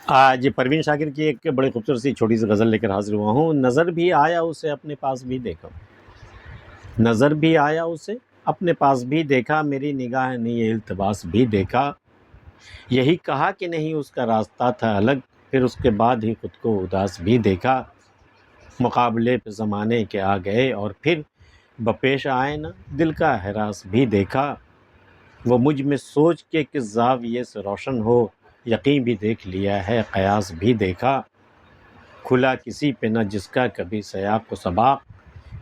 آج پروین شاکر کی ایک بڑی خوبصورت سی چھوٹی سی غزل لے کر حاضر ہوا ہوں۔ نظر بھی آیا اسے اپنے پاس بھی دیکھا، نظر بھی آیا اسے اپنے پاس بھی دیکھا، میری نگاہ نے یہ التباس بھی دیکھا، یہی کہا کہ نہیں اس کا راستہ تھا الگ، پھر اس کے بعد ہی خود کو اداس بھی دیکھا، مقابلے پہ زمانے کے آ گئے اور پھر بپیش آئے نہ دل کا ہراس بھی دیکھا، وہ مجھ میں سوچ کے کس زاویے سے روشن ہو، یقین بھی دیکھ لیا ہے قیاس بھی دیکھا، کھلا کسی پہ نہ جس کا کبھی سیاق و سباق،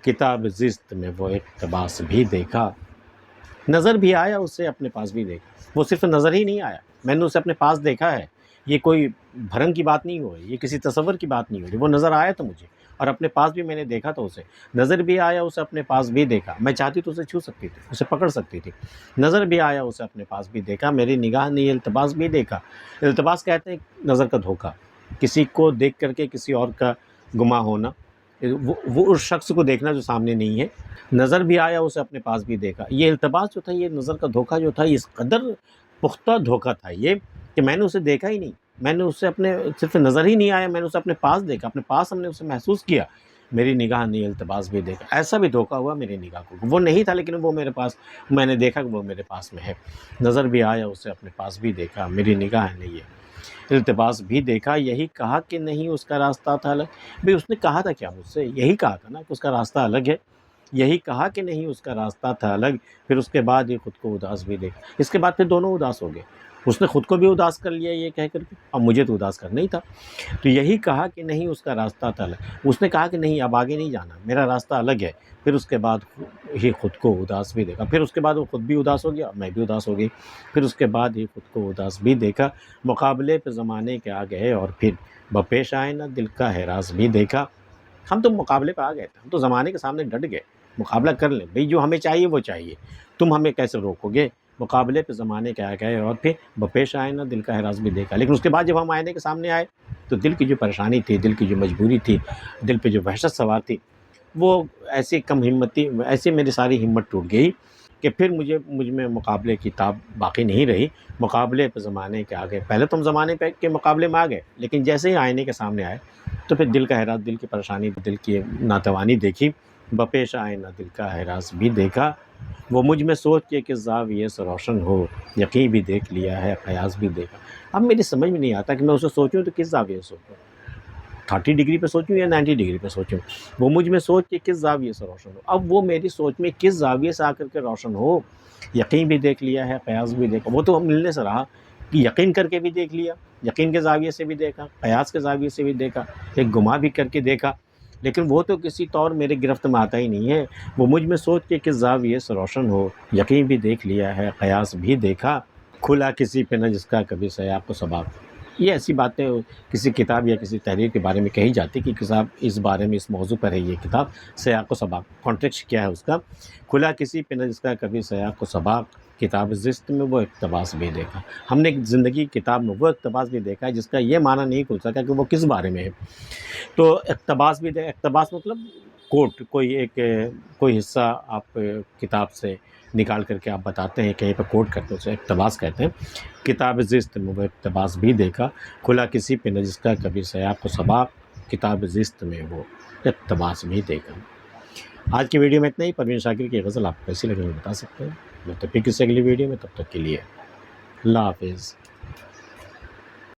کتاب زشت میں وہ اقتباس بھی دیکھا۔ نظر بھی آیا اسے اپنے پاس بھی دیکھا، وہ صرف نظر ہی نہیں آیا، میں نے اسے اپنے پاس دیکھا ہے۔ یہ کوئی بھرم کی بات نہیں ہو رہی، یہ کسی تصور کی بات نہیں ہو رہی، وہ نظر آیا تو مجھے، اور اپنے پاس بھی میں نے دیکھا تو اسے۔ نظر بھی آیا اسے اپنے پاس بھی دیکھا، میں چاہتی تو اسے چھو سکتی تھی، اسے پکڑ سکتی تھی۔ نظر بھی آیا اسے اپنے پاس بھی دیکھا، میری نگاہ نے یہ التباس بھی دیکھا۔ التباس کہتے ہیں نظر کا دھوکہ، کسی کو دیکھ کر کے کسی اور کا گما ہونا، وہ اس شخص کو دیکھنا جو سامنے نہیں ہے۔ نظر بھی آیا اسے اپنے پاس بھی دیکھا، یہ التباس جو تھا، یہ نظر کا دھوکہ جو تھا، اس قدر پختہ دھوکہ تھا یہ کہ میں نے اسے دیکھا ہی نہیں، میں نے اسے اپنے صرف نظر ہی نہیں آیا، میں نے اسے اپنے پاس دیکھا، اپنے پاس ہم نے اسے محسوس کیا۔ میری نگاہ نے التباس بھی دیکھا، ایسا بھی دھوکہ ہوا میری نگاہ کو، وہ نہیں تھا لیکن وہ میرے پاس، میں نے دیکھا کہ وہ میرے پاس میں ہے۔ نظر بھی آیا اسے اپنے پاس بھی دیکھا، میری نگاہ نے یہ التباس بھی دیکھا، یہی کہا کہ نہیں اس کا راستہ تھا الگ۔ بھئی اس نے کہا تھا کیا مجھ سے؟ یہی کہا تھا نا کہ اس کا راستہ الگ ہے، یہی کہا کہ نہیں اس کا راستہ تھا الگ، پھر اس کے بعد ہی خود کو اداس بھی دیکھا۔ اس کے بعد پھر دونوں اداس ہو گئے، اس نے خود کو بھی اداس کر لیا یہ کہہ کر کے، اب مجھے تو اداس کرنا ہی تھا۔ تو یہی کہا کہ نہیں اس کا راستہ تھا الگ، اس نے کہا کہ نہیں اب آگے نہیں جانا، میرا راستہ الگ ہے، پھر اس کے بعد ہی خود کو اداس بھی دیکھا، پھر اس کے بعد وہ خود بھی اداس ہو گیا، میں بھی اداس ہو گئی، پھر اس کے بعد ہی خود کو اداس بھی دیکھا، مقابلے پہ زمانے کے آ گئے اور پھر بپیش آئے نہ دل کا ہراس بھی دیکھا۔ ہم تو مقابلے پہ آ گئے تھے، ہم تو زمانے کے سامنے ڈٹ گئے، مقابلہ کر لیں بھئی، جو ہمیں چاہیے وہ چاہیے، تم ہمیں کیسے روکو گے؟ مقابلے پہ زمانے کے آ گئے اور پھر بپیش آئے نہ دل کا ہراس بھی دیکھا۔ لیکن اس کے بعد جب ہم آئینے کے سامنے آئے تو دل کی جو پریشانی تھی، دل کی جو مجبوری تھی، دل پہ جو وحشت سوار تھی، وہ ایسی کم ہمتی، ایسے میری ساری ہمت ٹوٹ گئی کہ پھر مجھ میں مقابلے کی تاب باقی نہیں رہی۔ مقابلے پہ زمانے کے آ گئے، پہلے تو ہم زمانے پہ کے مقابلے میں آ گئے، لیکن جیسے ہی آئینے کے سامنے آئے تو پھر دل کا ہراس، دل کی پریشانی، دل کی ناتوانی دیکھی، بپیش آئے نہ دل کا ہراس بھی دیکھا، وہ مجھ میں سوچ کے کہ زاویے سے روشن ہو، یقین بھی دیکھ لیا ہے قیاس بھی دیکھا۔ اب میری سمجھ میں نہیں آتا کہ میں اسے سوچوں تو کس زاویے سے سوچوں، 30 ڈگری پہ سوچوں یا 90 ڈگری پہ سوچوں۔ وہ مجھ میں سوچ کے کس زاویے سے روشن ہو، اب وہ میری سوچ میں کس زاویے سے آ کر کے روشن ہو، یقین بھی دیکھ لیا ہے قیاس بھی دیکھا۔ وہ تو ملنے سے رہا کہ یقین کر کے بھی دیکھ لیا، یقین کے زاویے سے بھی دیکھا، قیاس کے زاویے سے بھی دیکھا، ایک گما بھی کر کے دیکھا، لیکن وہ تو کسی طور میرے گرفت میں آتا ہی نہیں ہے۔ وہ مجھ میں سوچ کے کس زاویے سے روشن ہو، یقین بھی دیکھ لیا ہے قیاس بھی دیکھا، کھلا کسی پہ نہ جس کا کبھی سیاق و سباق۔ یہ ایسی باتیں کسی کتاب یا کسی تحریر کے بارے میں کہی جاتی کہ کتاب اس بارے میں، اس موضوع پر ہے یہ کتاب، سیاق و سباق، کانٹیکسٹ کیا ہے اس کا، کھلا کسی پہ نہ جس کا کبھی سیاق و سباق، کتاب زشت میں وہ اقتباس بھی دیکھا۔ ہم نے زندگی کی کتاب میں وہ اقتباس بھی دیکھا ہے جس کا یہ معنی نہیں کھل سکا کہ وہ کس بارے میں ہے۔ تو اقتباس بھی اقتباس مطلب کوٹ، کوئی حصہ آپ کتاب سے نکال کر کے آپ بتاتے ہیں، کہیں پہ کوٹ کرتے ہیں، اسے اقتباس کہتے ہیں۔ کتاب زشت میں وہ اقتباس بھی دیکھا، کھلا کسی پہ نہ جس کا کبھی سیاق و سباق، کتاب زشت میں وہ اقتباس بھی دیکھا۔ آج کی ویڈیو میں اتنا ہی۔ پروین شاکر کی غزل آپ کو کیسی لگی بتا سکتے ہیں۔ ملتے ہیں پھر کسی اگلی ویڈیو میں، تب تک کے لیے اللہ حافظ۔